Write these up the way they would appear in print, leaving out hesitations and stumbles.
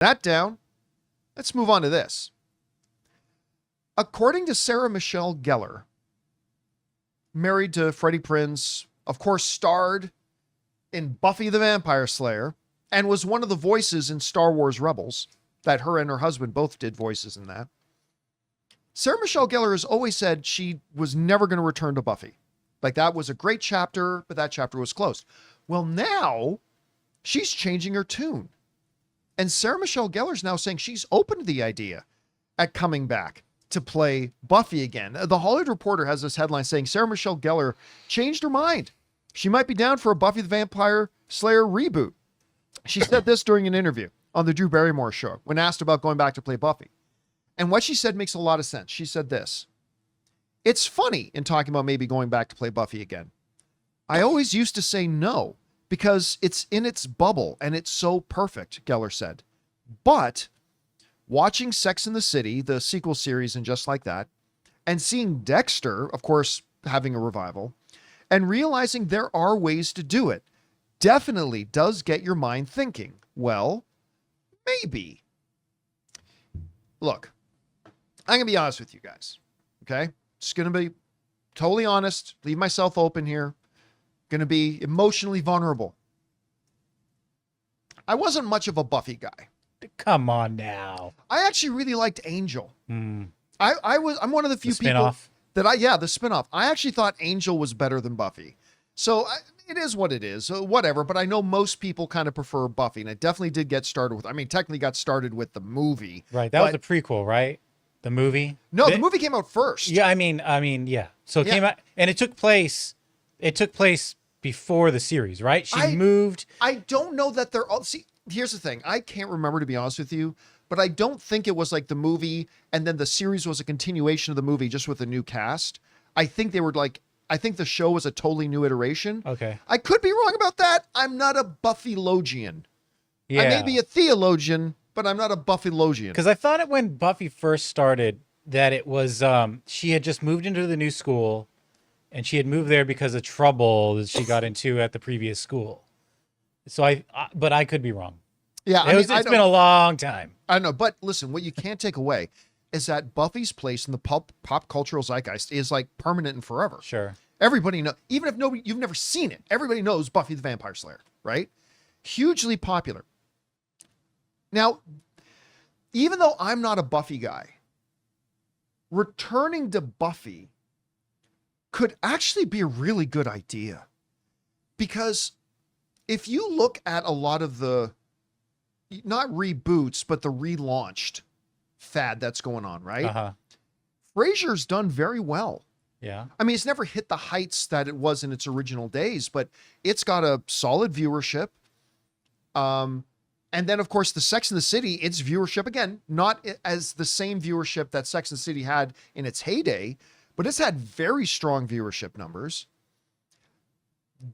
That down. Let's move on to this. According to Sarah Michelle Gellar, married to Freddie Prinze, of course, starred in Buffy the Vampire Slayer, and was one of the voices in Star Wars Rebels, that her and her husband both did voices in that. Sarah Michelle Gellar has always said she was never going to return to Buffy. Like, that was a great chapter, but that chapter was closed. Well, now she's changing her tune. And Sarah Michelle Gellar is now saying she's open to the idea at coming back to play Buffy again. The Hollywood Reporter has this headline saying Sarah Michelle Gellar changed her mind. She might be down for a Buffy the Vampire Slayer reboot. She said this during an interview on the Drew Barrymore show when asked about going back to play Buffy. And what she said makes a lot of sense. She said this: "It's funny in talking about maybe going back to play Buffy again. I always used to say no because it's in its bubble and it's so perfect," Gellar said. "But watching Sex and the City, the sequel series and Just Like That, and seeing Dexter, of course, having a revival, and realizing there are ways to do it, definitely does get your mind thinking, well, maybe." Look, I'm going to be honest with you guys, okay? Just going to be totally honest, leave myself open here. Going to be emotionally vulnerable. I wasn't much of a Buffy guy. Come on now. I actually really liked Angel. I'm one of the few The people spin-off? that the spinoff. I actually thought Angel was better than Buffy. So it is what it is, whatever. But I know most people kind of prefer Buffy, and it definitely did get started with, technically got started with the movie. Right. That was a prequel, right? The movie? No, the movie came out first. Yeah, I mean, yeah. So it came out, and it took place before the series, right? She moved. I don't know that they're all, see, here's the thing. I can't remember, to be honest with you, but I don't think it was like the movie and then the series was a continuation of the movie just with a new cast. I think they were like, I think the show was a totally new iteration. Okay. I could be wrong about that. I'm not a Buffylogian. Yeah. I may be a theologian, but I'm not a Buffylogian. Because I thought it when Buffy first started that it was she had just moved into the new school, and she had moved there because of trouble that she got into at the previous school. So but I could be wrong. Yeah, it's been a long time. I know, but listen, what you can't take away is that Buffy's place in the pop cultural zeitgeist is like permanent and forever. Sure. Everybody knows, even if you've never seen it, everybody knows Buffy the Vampire Slayer, right? Hugely popular. Now, even though I'm not a Buffy guy, returning to Buffy could actually be a really good idea. Because if you look at a lot of the, not reboots, but the relaunched fad that's going on, right? Uh-huh. Frasier's done very well. Yeah. It's never hit the heights that it was in its original days, but it's got a solid viewership. And then, of course, the Sex and the City, its viewership, again, not as the same viewership that Sex and the City had in its heyday, but it's had very strong viewership numbers.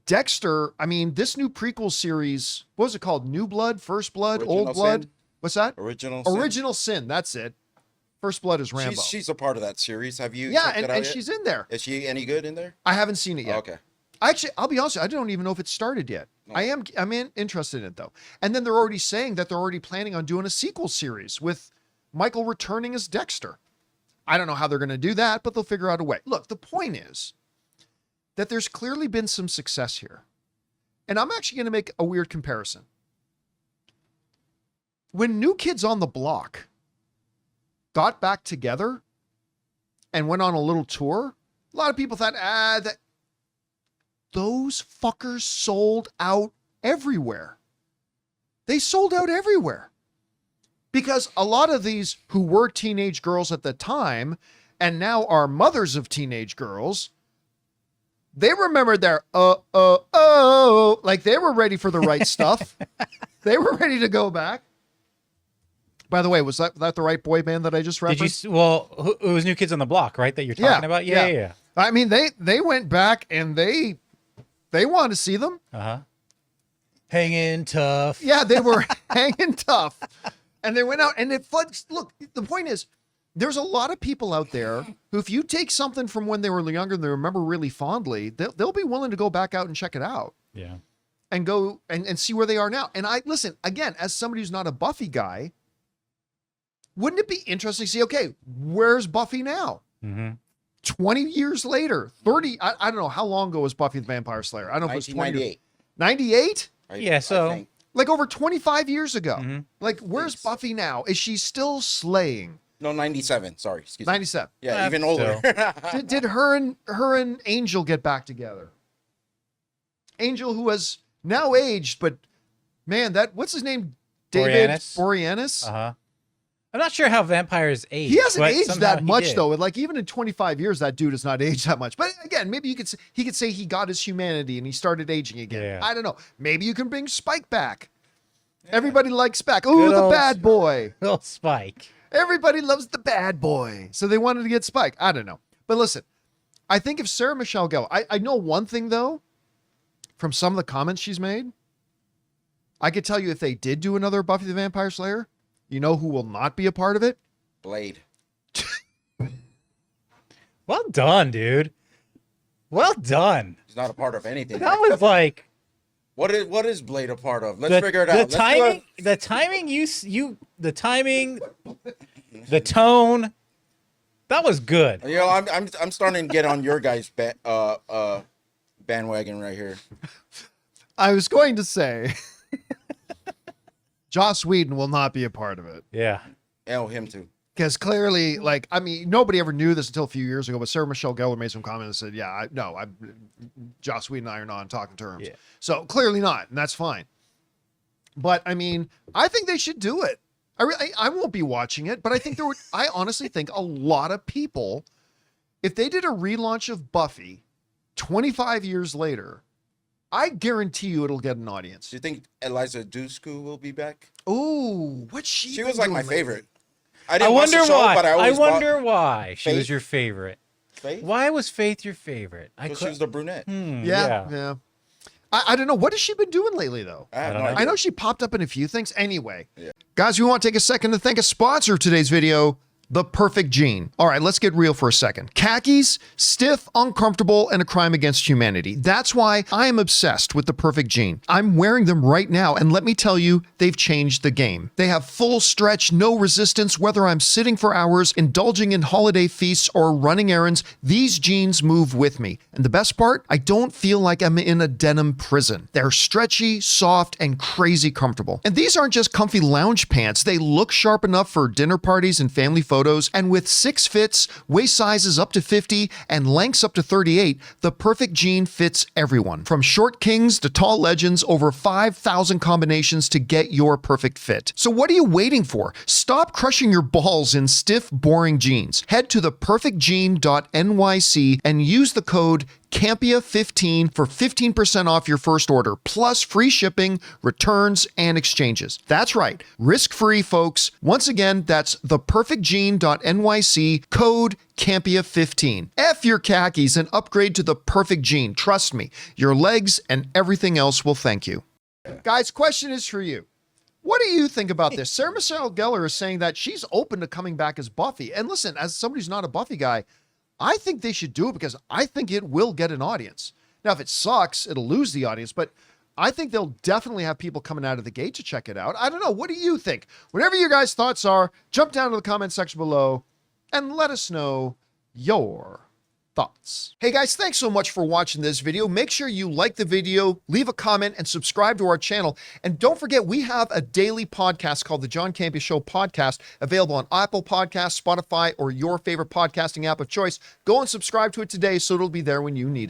Dexter, this new prequel series, what was it called? New Blood, First Blood, Old Blood? Sin? What's that? Original Sin, that's it. First Blood is Rambo. She's a part of that series. Have you? Yeah, checked it out and yet? she's in there. Is she any good in there? I haven't seen it yet. Oh, okay. Actually, I'll be honest, I don't even know if it started yet. No. I'm interested in it though. And then they're already saying that they're already planning on doing a sequel series with Michael returning as Dexter. I don't know how they're going to do that, but they'll figure out a way. Look, the point is that there's clearly been some success here. And I'm actually going to make a weird comparison. When New Kids on the Block got back together and went on a little tour, a lot of people thought, that those fuckers sold out everywhere. They sold out everywhere. Because a lot of these who were teenage girls at the time and now are mothers of teenage girls, they remembered their like they were ready for the right stuff. They were ready to go back. By the way, was that the right boy band that I just referenced? It was New Kids on the Block, right? That you're talking about? Yeah. They went back and they wanted to see them. Uh-huh. Hanging tough. Yeah, they were hanging tough. And they went out and it floods. Look, the point is, there's a lot of people out there who, if you take something from when they were younger and they remember really fondly, they'll be willing to go back out and check it out. Yeah. And go and see where they are now. And listen, again, as somebody who's not a Buffy guy, wouldn't it be interesting to see, okay, where's Buffy now? 20 years later, 30, I don't know, how long ago was Buffy the Vampire Slayer? I don't know if it was 20. 98? Yeah, so Like over 25 years ago. Like, where's Buffy now? Is she still slaying? No, 97. Sorry, excuse me. 97. Yeah, even older. Did her and Angel get back together? Angel, who has now aged, but man, what's his name? David Boreanaz? I'm not sure how vampires age. He hasn't but aged somehow that he much, did. though. Like, even in 25 years, that dude has not aged that much. But again, maybe he could say he got his humanity and he started aging again. Yeah. I don't know. Maybe you can bring Spike back. Everybody likes Spike. Good Ooh, the old bad boy. Little Spike. Everybody loves the bad boy. So they wanted to get Spike. I don't know. But listen, I think if Sarah Michelle Gellar, I know one thing, though, from some of the comments she's made, I could tell you if they did do another Buffy the Vampire Slayer, you know who will not be a part of it? Blade. Well done, dude. Well done. He's not a part of anything. That was like What is Blade a part of? Let's figure it out. The timing, the timing, the tone. That was good. You know, I'm starting to get on your guys' bandwagon right here. I was going to say, Joss Whedon will not be a part of it. Yeah. Oh, him too. Because clearly, like, I mean, nobody ever knew this until a few years ago, but Sarah Michelle Gellar made some comments and said, yeah, Joss Whedon and I are not on talking terms. Yeah. So clearly not, and that's fine. But I mean, I think they should do it. I won't be watching it, but I think I honestly think a lot of people, if they did a relaunch of Buffy 25 years later, I guarantee you it'll get an audience. Do you think Eliza Dushku will be back? Ooh, what's she? She was like my favorite. I didn't watch wonder the show, why. but I wonder why she Faith? was your favorite. Faith? Why was Faith your favorite? Because she was the brunette. Yeah. I don't know. What has she been doing lately, though? I have no don't know. idea. I know she popped up in a few things. Anyway, Yeah. guys, we want to take a second to thank a sponsor of today's video, The Perfect Jean. All right, let's get real for a second. Khakis, stiff, uncomfortable, and a crime against humanity. That's why I am obsessed with The Perfect Jean. I'm wearing them right now, and let me tell you, they've changed the game. They have full stretch, no resistance, whether I'm sitting for hours, indulging in holiday feasts, or running errands, these jeans move with me. And the best part, I don't feel like I'm in a denim prison. They're stretchy, soft, and crazy comfortable. And these aren't just comfy lounge pants. They look sharp enough for dinner parties and family photos, and with 6 fits, waist sizes up to 50, and lengths up to 38, the Perfect Jean fits everyone. From short kings to tall legends, over 5,000 combinations to get your perfect fit. So what are you waiting for? Stop crushing your balls in stiff, boring jeans. Head to theperfectjean.nyc and use the code Campea15 for 15% off your first order, plus free shipping, returns, and exchanges. That's right, risk-free, folks. Once again, that's theperfectjean.nyc, code Campea15. F your khakis and upgrade to the Perfect Jean. Trust me, your legs and everything else will thank you. Guys, question is for you. What do you think about this? Sarah Michelle Gellar is saying that she's open to coming back as Buffy. And listen, as somebody who's not a Buffy guy, I think they should do it because I think it will get an audience. Now, if it sucks, it'll lose the audience, but I think they'll definitely have people coming out of the gate to check it out. I don't know. What do you think? Whatever your guys' thoughts are, jump down to the comment section below and let us know your thoughts. Hey guys, thanks so much for watching this video. Make sure you like the video, leave a comment, and subscribe to our channel. And don't forget, we have a daily podcast called the John Campea Show podcast, available on Apple Podcasts, Spotify, or your favorite podcasting app of choice. Go and subscribe to it today so it'll be there when you need it.